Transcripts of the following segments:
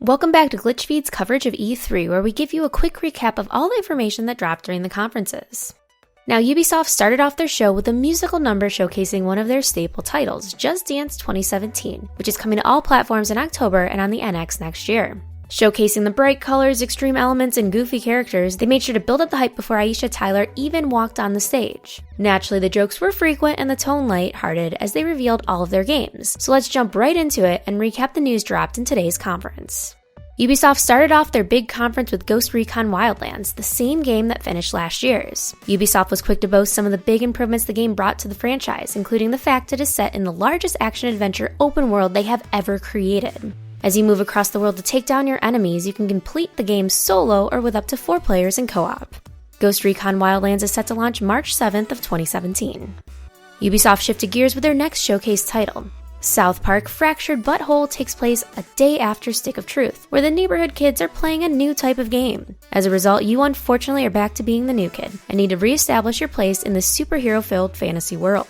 Welcome back to GlitchFeed's coverage of E3, where we give you a quick recap of all the information that dropped during the conferences. Now, Ubisoft started off their show with a musical number showcasing one of their staple titles, Just Dance 2017, which is coming to all platforms in October and on the NX next year. Showcasing the bright colors, extreme elements, and goofy characters, they made sure to build up the hype before Aisha Taylor even walked on the stage. Naturally, the jokes were frequent and the tone light-hearted as they revealed all of their games. So let's jump right into it and recap the news dropped in today's conference. Ubisoft started off their big conference with Ghost Recon Wildlands, the same game that finished last year's. Ubisoft was quick to boast some of the big improvements the game brought to the franchise, including the fact it is set in the largest action-adventure open world they have ever created. As you move across the world to take down your enemies, you can complete the game solo or with up to 4 players in co-op. Ghost Recon Wildlands is set to launch March 7th of 2017. Ubisoft shifted gears with their next showcase title. South Park Fractured Butthole takes place a day after Stick of Truth, where the neighborhood kids are playing a new type of game. As a result, you unfortunately are back to being the new kid and need to reestablish your place in this superhero-filled fantasy world.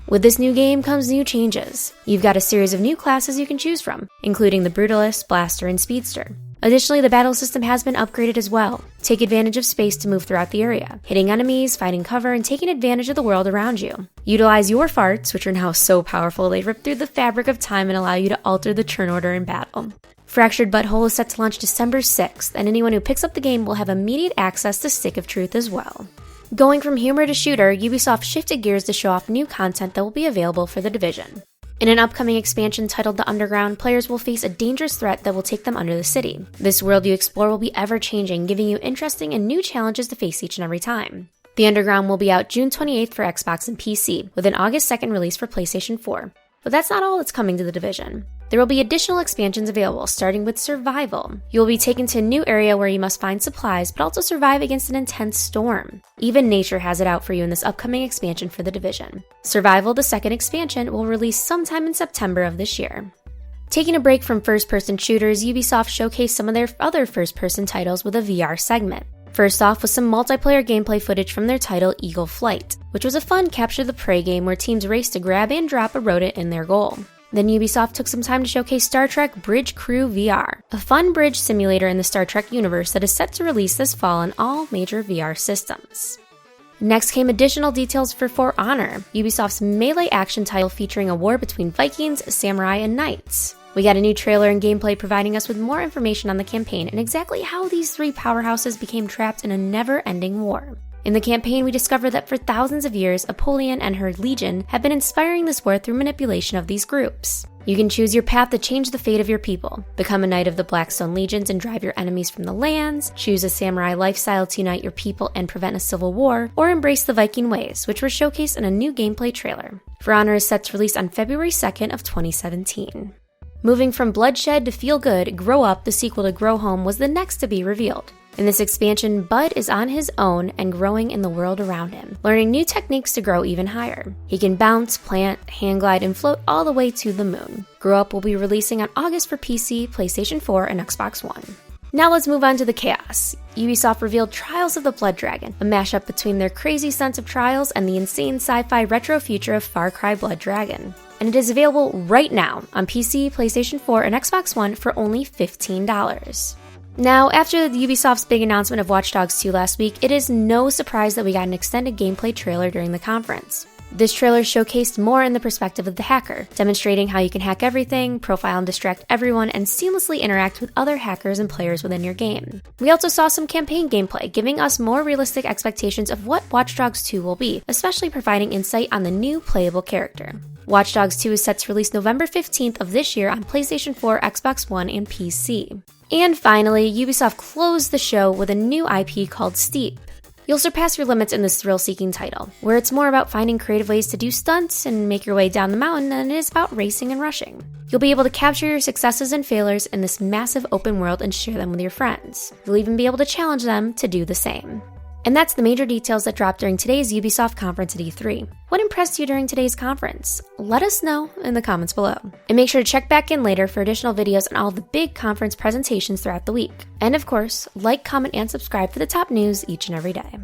With this new game comes new changes. You've got a series of new classes you can choose from, including the Brutalist, Blaster, and Speedster. Additionally, the battle system has been upgraded as well. Take advantage of space to move throughout the area, hitting enemies, finding cover, and taking advantage of the world around you. Utilize your farts, which are now so powerful they rip through the fabric of time and allow you to alter the turn order in battle. Fractured Butthole is set to launch December 6th, and anyone who picks up the game will have immediate access to Stick of Truth as well. Going from humor to shooter, Ubisoft shifted gears to show off new content that will be available for The Division. In an upcoming expansion titled The Underground, players will face a dangerous threat that will take them under the city. This world you explore will be ever-changing, giving you interesting and new challenges to face each and every time. The Underground will be out June 28th for Xbox and PC, with an August 2nd release for PlayStation 4. But that's not all that's coming to The Division. There will be additional expansions available, starting with Survival. You will be taken to a new area where you must find supplies, but also survive against an intense storm. Even nature has it out for you in this upcoming expansion for The Division. Survival, the second expansion, will release sometime in September of this year. Taking a break from first-person shooters, Ubisoft showcased some of their other first-person titles with a VR segment. First off was some multiplayer gameplay footage from their title Eagle Flight, which was a fun capture the prey game where teams race to grab and drop a rodent in their goal. Then Ubisoft took some time to showcase Star Trek Bridge Crew VR, a fun bridge simulator in the Star Trek universe that is set to release this fall on all major VR systems. Next came additional details For Honor, Ubisoft's melee action title featuring a war between Vikings, samurai, and knights. We got a new trailer and gameplay providing us with more information on the campaign and exactly how these 3 powerhouses became trapped in a never-ending war. In the campaign, we discover that for thousands of years, Apollyon and her legion have been inspiring this war through manipulation of these groups. You can choose your path to change the fate of your people, become a knight of the Blackstone Legions and drive your enemies from the lands, choose a samurai lifestyle to unite your people and prevent a civil war, or embrace the Viking ways, which were showcased in a new gameplay trailer. For Honor is set to release on February 2nd of 2017. Moving from bloodshed to feel good, Grow Up, the sequel to Grow Home, was the next to be revealed. In this expansion, Bud is on his own and growing in the world around him, learning new techniques to grow even higher. He can bounce, plant, hang glide, and float all the way to the moon. Grow Up will be releasing on August for PC, PlayStation 4, and Xbox One. Now let's move on to the chaos. Ubisoft revealed Trials of the Blood Dragon, a mashup between their crazy sense of Trials and the insane sci-fi retro future of Far Cry Blood Dragon. And it is available right now on PC, PlayStation 4, and Xbox One for only $15. Now, after Ubisoft's big announcement of Watch Dogs 2 last week, it is no surprise that we got an extended gameplay trailer during the conference. This trailer showcased more in the perspective of the hacker, demonstrating how you can hack everything, profile and distract everyone, and seamlessly interact with other hackers and players within your game. We also saw some campaign gameplay, giving us more realistic expectations of what Watch Dogs 2 will be, especially providing insight on the new playable character. Watch Dogs 2 is set to release November 15th of this year on PlayStation 4, Xbox One, and PC. And finally, Ubisoft closed the show with a new IP called Steep. You'll surpass your limits in this thrill-seeking title, where it's more about finding creative ways to do stunts and make your way down the mountain than it is about racing and rushing. You'll be able to capture your successes and failures in this massive open world and share them with your friends. You'll even be able to challenge them to do the same. And that's the major details that dropped during today's Ubisoft conference at E3. What impressed you during today's conference? Let us know in the comments below. And make sure to check back in later for additional videos on all the big conference presentations throughout the week. And of course, like, comment, and subscribe for the top news each and every day.